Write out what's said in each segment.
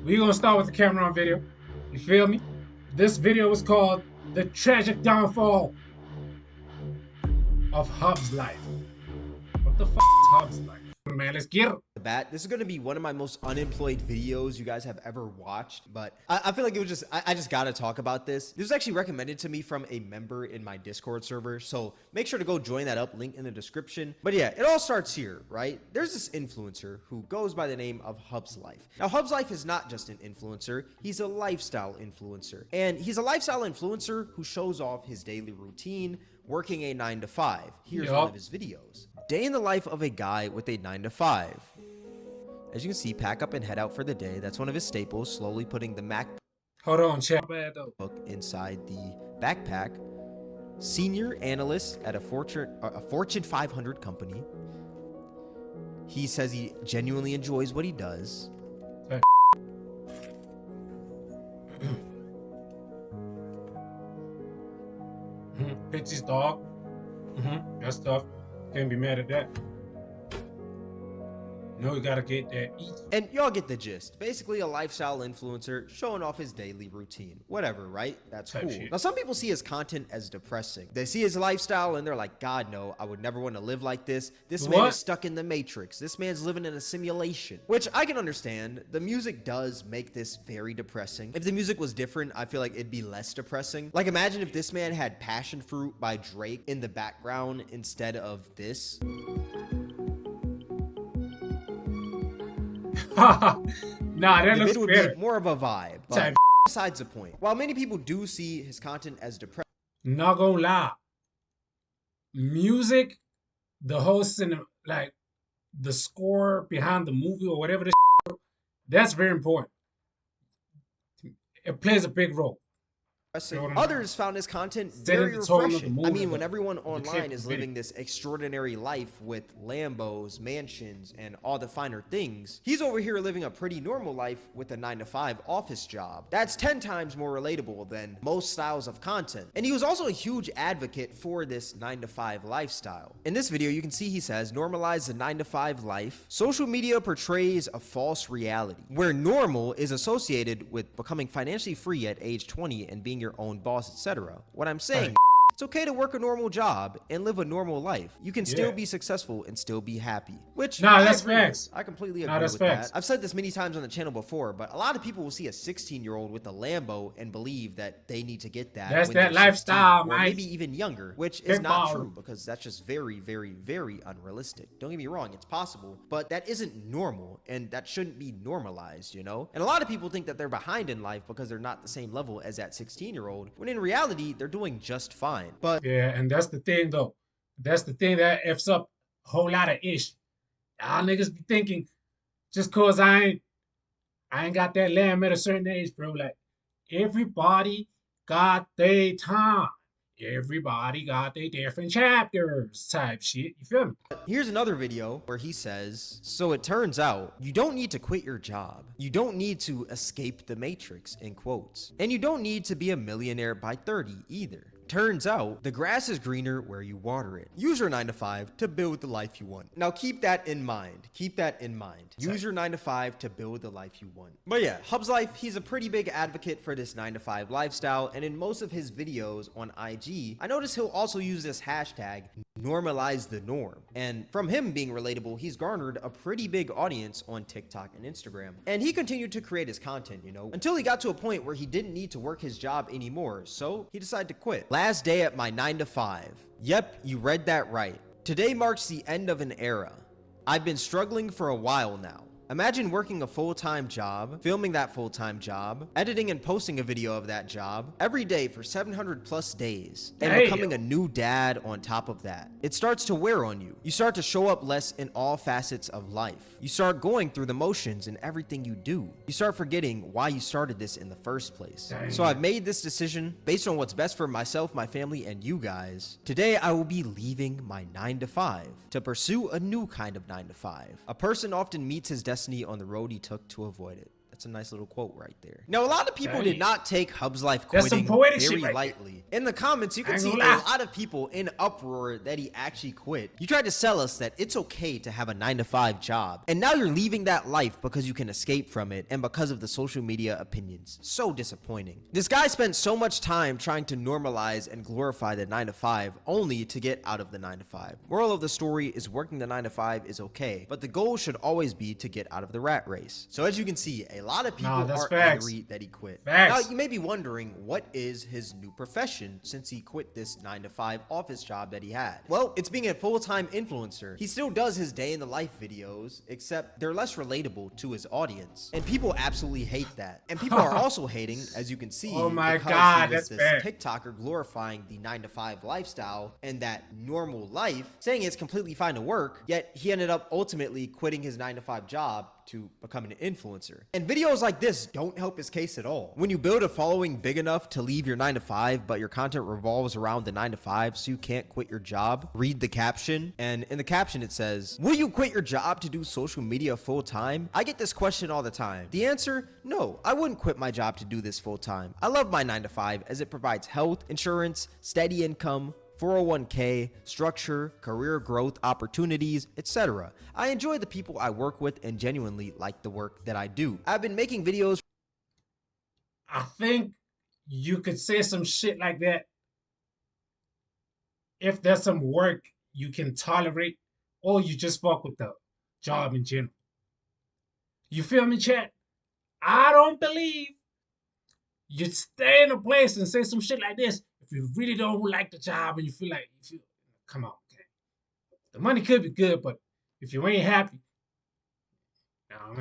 We're gonna start with the Kameron video. You feel me? This video is called The Tragic Downfall of Hubslife. What the f is Hubslife? Man, let's get it. This is going to be one of my most unemployed videos you guys have ever watched, but I feel like it was just, I just got to talk about this. This was actually recommended to me from a member in my Discord server, so make sure to go join that up, link in the description. But yeah, it all starts here, right? There's this influencer who goes by the name of Hubslife. Now, Hubslife is not just an influencer, he's a lifestyle influencer. And he's a lifestyle influencer who shows off his daily routine, working a 9-to-5. Here's one of his videos. Day in the life of a guy with a 9-to-5. As you can see, pack up and head out for the day. That's one of his staples, slowly putting the MacBook Hold on, chat. inside the backpack. Senior analyst at a Fortune 500 company. He says he genuinely enjoys what he does. Pitch his dog. That's tough. Can't be mad at that. No, we gotta get that eat. And y'all get the gist. Basically a lifestyle influencer showing off his daily routine. Whatever, right? That's cool. Now, some people see his content as depressing. They see his lifestyle and they're like, God, no, I would never want to live like this. This man is stuck in the Matrix. This man's living in a simulation. Which I can understand. The music does make this very depressing. If the music was different, I feel like it'd be less depressing. Like, imagine if this man had Passion Fruit by Drake in the background instead of this. Nah, that looks would better. be more of a vibe. But besides the point, while many people do see his content as depressing, not gonna lie, music, the whole cinema, like the score behind the movie or whatever, that's very important. It plays a big role. others found his content very refreshing. I mean, when everyone online is living this extraordinary life with Lambos, mansions, and all the finer things, he's over here living a pretty normal life with a 9-to-5 office job. That's 10 times more relatable than most styles of content. And he was also a huge advocate for this 9-to-5 lifestyle. In this video, you can see he says, normalize the 9-to-5 life. Social media portrays a false reality, where normal is associated with becoming financially free at age 20 and being your own boss, etc. What I'm saying, it's okay to work a normal job and live a normal life. You can still be successful and still be happy. Which, that's facts. I completely agree with that. I've said this many times on the channel before, but a lot of people will see a 16-year-old with a Lambo and believe that they need to get that. That's that lifestyle, or maybe even younger, which is not true, because that's just very, very, very unrealistic. Don't get me wrong, it's possible, but that isn't normal, and that shouldn't be normalized, you know? And a lot of people think that they're behind in life because they're not the same level as that 16-year-old, when in reality, they're doing just fine. But yeah, and that's the thing though. That's the thing that F's up a whole lot of ish. Y'all niggas be thinking just cause I ain't got that lamb at a certain age, bro. Like, everybody got their time. Everybody got their different chapters type shit. You feel me? Here's another video where he says, so it turns out you don't need to quit your job. You don't need to escape the Matrix, in quotes. And you don't need to be a millionaire by 30 either. Turns out, the grass is greener where you water it. Use your 9-to-5 to build the life you want. Now keep that in mind. Keep that in mind. Use your 9-to-5 to build the life you want. But yeah, Hubslife, he's a pretty big advocate for this 9-to-5 lifestyle, and in most of his videos on IG, I notice he'll also use this hashtag, normalize the norm. And from him being relatable, he's garnered a pretty big audience on TikTok and Instagram. And he continued to create his content, you know, until he got to a point where he didn't need to work his job anymore, so he decided to quit. Last day at my 9-to-5. Yep, you read that right. Today marks the end of an era. I've been struggling for a while now. Imagine working a full-time job, filming that full-time job, editing and posting a video of that job every day for 700 plus days, and becoming a new dad on top of that. It starts to wear on you. You start to show up less in all facets of life. You start going through the motions in everything you do. You start forgetting why you started this in the first place. So I've made this decision based on what's best for myself, my family, and you guys. Today, I will be leaving my 9-to-5 to pursue a new kind of 9-to-5. A person often meets his destiny on the road he took to avoid it. That's a nice little quote right there. Now, a lot of people did not take Hubslife That's some quitting poetic very shit right lightly. In the comments, you I can ain't see a gonna lie. lot of people in uproar that he actually quit. You tried to sell us that it's okay to have a 9-to-5 job, and now you're leaving that life because you can escape from it and because of the social media opinions. So disappointing. This guy spent so much time trying to normalize and glorify the 9-to-5 only to get out of the 9-to-5. Moral of the story is working the 9-to-5 is okay, but the goal should always be to get out of the rat race. So as you can see, a lot of people that's are facts. angry that he quit. Facts. Now, you may be wondering, what is his new profession since he quit this 9-to-5 office job that he had? Well, it's being a full-time influencer. He still does his day-in-the-life videos, except they're less relatable to his audience. And people absolutely hate that. And people are also hating, as you can see, Oh my because God, he was that's this bad. TikToker glorifying the 9-to-5 lifestyle and that normal life, saying it's completely fine to work, yet he ended up ultimately quitting his 9-to-5 job to become an influencer. And videos like this don't help his case at all. When you build a following big enough to leave your 9-to-5, but your content revolves around the 9-to-5 so you can't quit your job, read the caption. And in the caption it says, "Will you quit your job to do social media full time?" I get this question all the time. The answer, no, I wouldn't quit my job to do this full time. I love my 9-to-5 as it provides health, insurance, steady income, 401k, structure, career growth opportunities, etc. I enjoy the people I work with and genuinely like the work that I do. I've been making videos. I think you could say some shit like that if there's some work you can tolerate, or you just fuck with the job in general. You feel me, chat? I don't believe you'd stay in a place and say some shit like this if you really don't like the job and you feel like, come on, okay. The money could be good, but if you ain't happy,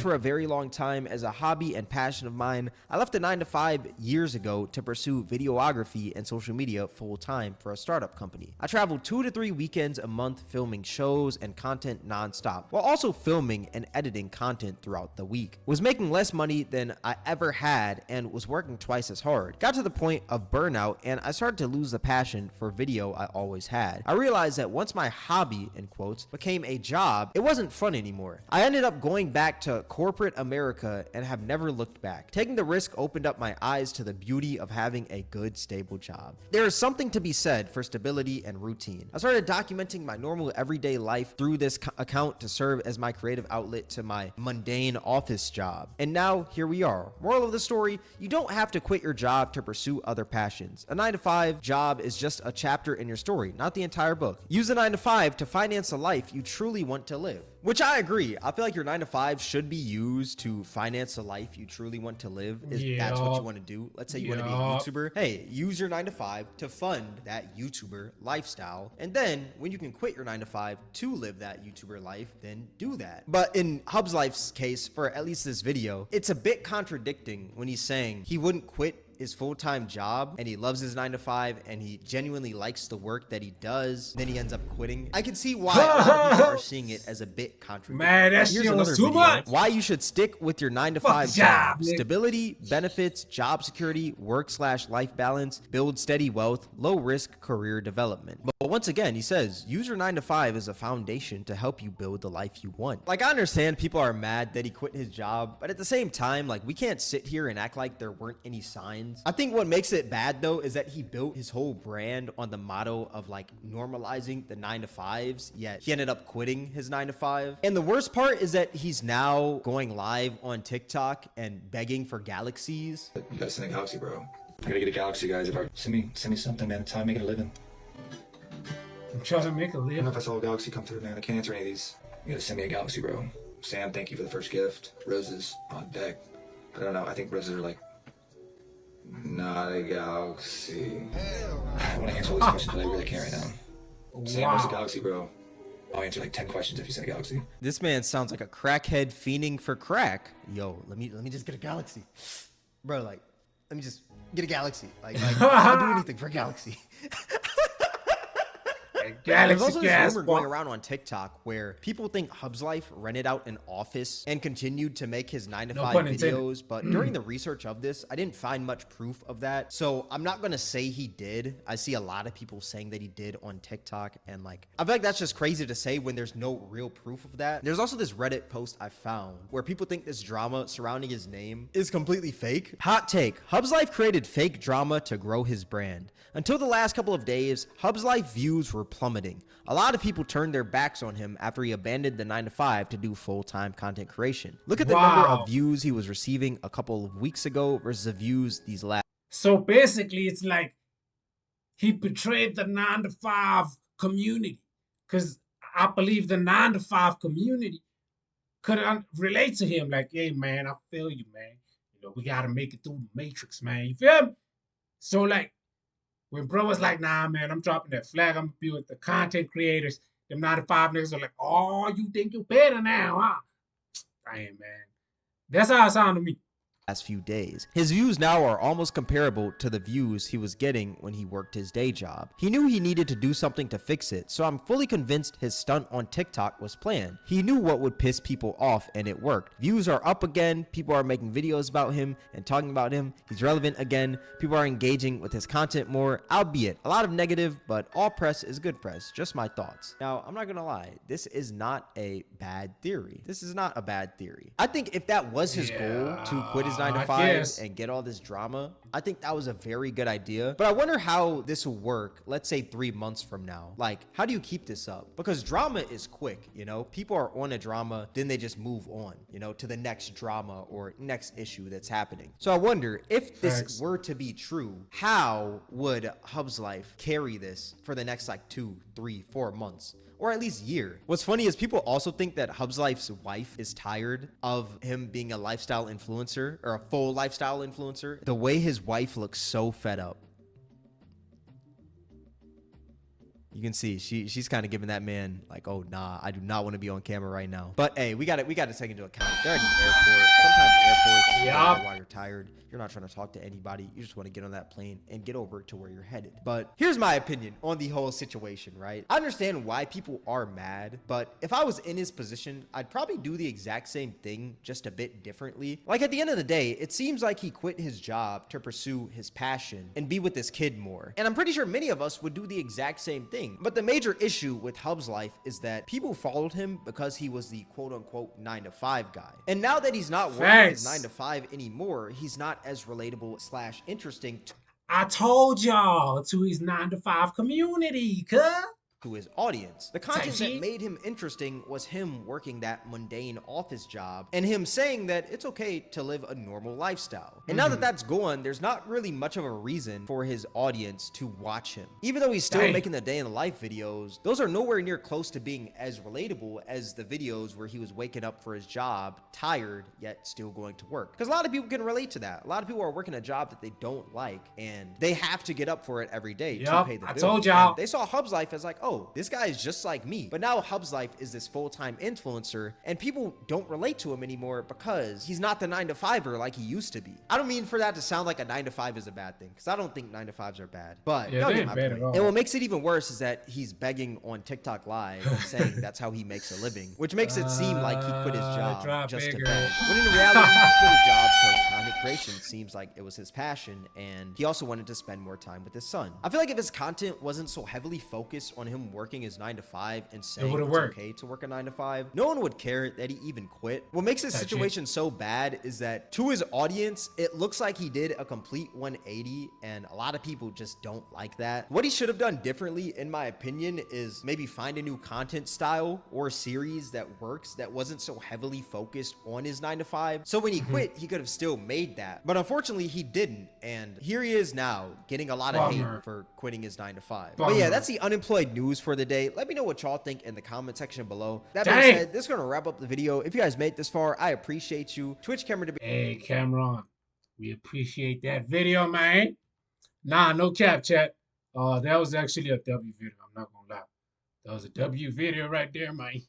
For a very long time as a hobby and passion of mine, I left the 9-to-5 years ago to pursue videography and social media full time for a startup company. I traveled 2 to 3 weekends a month filming shows and content nonstop, while also filming and editing content throughout the week. Was making less money than I ever had and was working twice as hard. Got to the point of burnout and I started to lose the passion for video I always had. I realized that once my hobby, in quotes, became a job, it wasn't fun anymore. I ended up going back to corporate America and have never looked back. Taking the risk opened up my eyes to the beauty of having a good, stable job. There is something to be said for stability and routine. I started documenting my normal everyday life through this account to serve as my creative outlet to my mundane office job. And now here we are. Moral of the story, you don't have to quit your job to pursue other passions. A 9-to-5 job is just a chapter in your story, not the entire book. Use a 9-to-5 to finance a life you truly want to live. Which I agree. I feel like your 9-to-5 should be used to finance a life you truly want to live. If that's what you want to do. Let's say you want to be a YouTuber. Hey, use your 9-to-5 to fund that YouTuber lifestyle. And then when you can quit your 9-to-5 to live that YouTuber life, then do that. But in Hubslife's case, for at least this video, it's a bit contradicting when he's saying he wouldn't quit his full-time job and he loves his 9-to-5 and he genuinely likes the work that he does, then he ends up quitting. I can see why a lot of people are seeing it as a bit contradictory. Man, that shit was too much. Why you should stick with your 9-to-5 job. Stability, benefits, job security, work/life balance, build steady wealth, low risk career development. But once again, he says, use your 9-to-5 as a foundation to help you build the life you want. Like, I understand people are mad that he quit his job, but at the same time, like, we can't sit here and act like there weren't any signs. I think what makes it bad though is that he built his whole brand on the motto of like normalizing the 9-to-5s, yet he ended up quitting his 9-to-5. And the worst part is that he's now going live on TikTok and begging for galaxies. You gotta send a galaxy, bro. I gotta get a galaxy, guys. Send me something, man. It's time to make it a living. I'm trying to make a I don't know living. if I saw a galaxy come through, man. I can't answer any of these. You gotta send me a galaxy, bro. Sam, thank you for the first gift. Roses on deck. I don't know. I think roses are like not a galaxy. I want to answer all these questions, but I really can't right now. Sam, where's the galaxy, bro? I'll answer like 10 questions if you send a galaxy. This man sounds like a crackhead fiending for crack. Yo, let me just get a galaxy. Bro, like, let me just get a galaxy. Like I'll do anything for a galaxy. There's Galaxy also this gas rumor going pump. around on TikTok where people think Hubslife rented out an office and continued to make his 9 to No 5 pun intended. videos, but during the research of this, I didn't find much proof of that. So I'm not gonna say he did. I see a lot of people saying that he did on TikTok, and like, I feel like that's just crazy to say when there's no real proof of that. There's also this Reddit post I found where people think this drama surrounding his name is completely fake. Hot take: Hubslife created fake drama to grow his brand. Until the last couple of days, Hubslife views were plummeting. A lot of people turned their backs on him after he abandoned the 9 to 5 to do full-time content creation. Look at the number of views he was receiving a couple of weeks ago versus the views these last. So basically, it's like he betrayed the 9 to 5 community, because I believe the 9 to 5 community could relate to him. Like, hey man, I feel you, man. You know, we gotta make it through the matrix, man. You feel me? So like, when bro was like, nah, man, I'm dropping that flag. I'm gonna be with the content creators. Them 9 to 5 niggas are like, oh, you think you better now, huh? Damn, man. That's how it sounded to me. Last few days. His views now are almost comparable to the views he was getting when he worked his day job. He knew he needed to do something to fix it, so I'm fully convinced his stunt on TikTok was planned. He knew what would piss people off, and it worked. Views are up again, people are making videos about him and talking about him. He's relevant again, people are engaging with his content more, albeit a lot of negative, but all press is good press. Just my thoughts. Now, I'm not gonna lie, this is not a bad theory. This is not a bad theory. I think if that was his goal, to quit his 9 to 5 and get all this drama, I think that was a very good idea. But I wonder how this will work, let's say 3 months from now. Like, how do you keep this up? Because drama is quick, you know? People are on a drama, then they just move on, you know, to the next drama or next issue that's happening. So I wonder, if this were to be true, how would Hubslife carry this for the next like 2, 3, 4 months? Or at least year. What's funny is people also think that Hubslife's wife is tired of him being a lifestyle influencer, or a full lifestyle influencer. The way his wife looks so fed up. You can see she's kind of giving that man like, oh nah, I do not want to be on camera right now. But hey, we got to take into account they're at the airport. Sometimes airports, while you're tired, you're not trying to talk to anybody. You just want to get on that plane and get over to where you're headed. But here's my opinion on the whole situation, right? I understand why people are mad, but if I was in his position, I'd probably do the exact same thing, just a bit differently. Like, at the end of the day, it seems like he quit his job to pursue his passion and be with this kid more. And I'm pretty sure many of us would do the exact same thing. But the major issue with Hubslife is that people followed him because he was the quote-unquote 9 to 5 guy. And now that he's not working his 9 to 5 anymore, he's not as relatable / interesting I told y'all, to his 9 to 5 community, cuz. to his audience. The content that made him interesting was him working that mundane office job and him saying that it's okay to live a normal lifestyle. And now that that's gone, there's not really much of a reason for his audience to watch him. Even though he's still making the day in the life videos, those are nowhere near close to being as relatable as the videos where he was waking up for his job, tired, yet still going to work. Because a lot of people can relate to that. A lot of people are working a job that they don't like, and they have to get up for it every day to pay the bills. I told y'all. They saw Hubslife as like, oh, this guy is just like me. But now Hubslife is this full-time influencer, and people don't relate to him anymore because he's not the 9 to 5er like he used to be. I don't mean for that to sound like a 9 to 5 is a bad thing, because I don't think 9 to 5s are bad. But y'all get my point. And what makes it even worse is that he's begging on TikTok Live, saying that's how he makes a living, which makes it seem like he quit his job just to beg. When in reality, he quit his job because content creation seems like it was his passion, and he also wanted to spend more time with his son. I feel like if his content wasn't so heavily focused on him working his 9 to 5 and saying it's okay to work a 9 to 5, no one would care that he even quit. What makes this situation so bad is that to his audience, it looks like he did a complete 180, and a lot of people just don't like that. What he should have done differently, in my opinion, is maybe find a new content style or series that works that wasn't so heavily focused on his 9 to 5. So when he quit, he could have still made that. But unfortunately, he didn't, and here he is now getting a lot of hate for quitting his 9 to 5. But yeah, that's the unemployed news for the day. Let me know what y'all think in the comment section below. That being said, this is gonna wrap up the video. If you guys made it this far, I appreciate you. Twitch Cameron to be. Hey, Kameron, we appreciate that video, man. Nah, no cap, chat. That was actually a W video. I'm not gonna lie. That was a W video right there, man.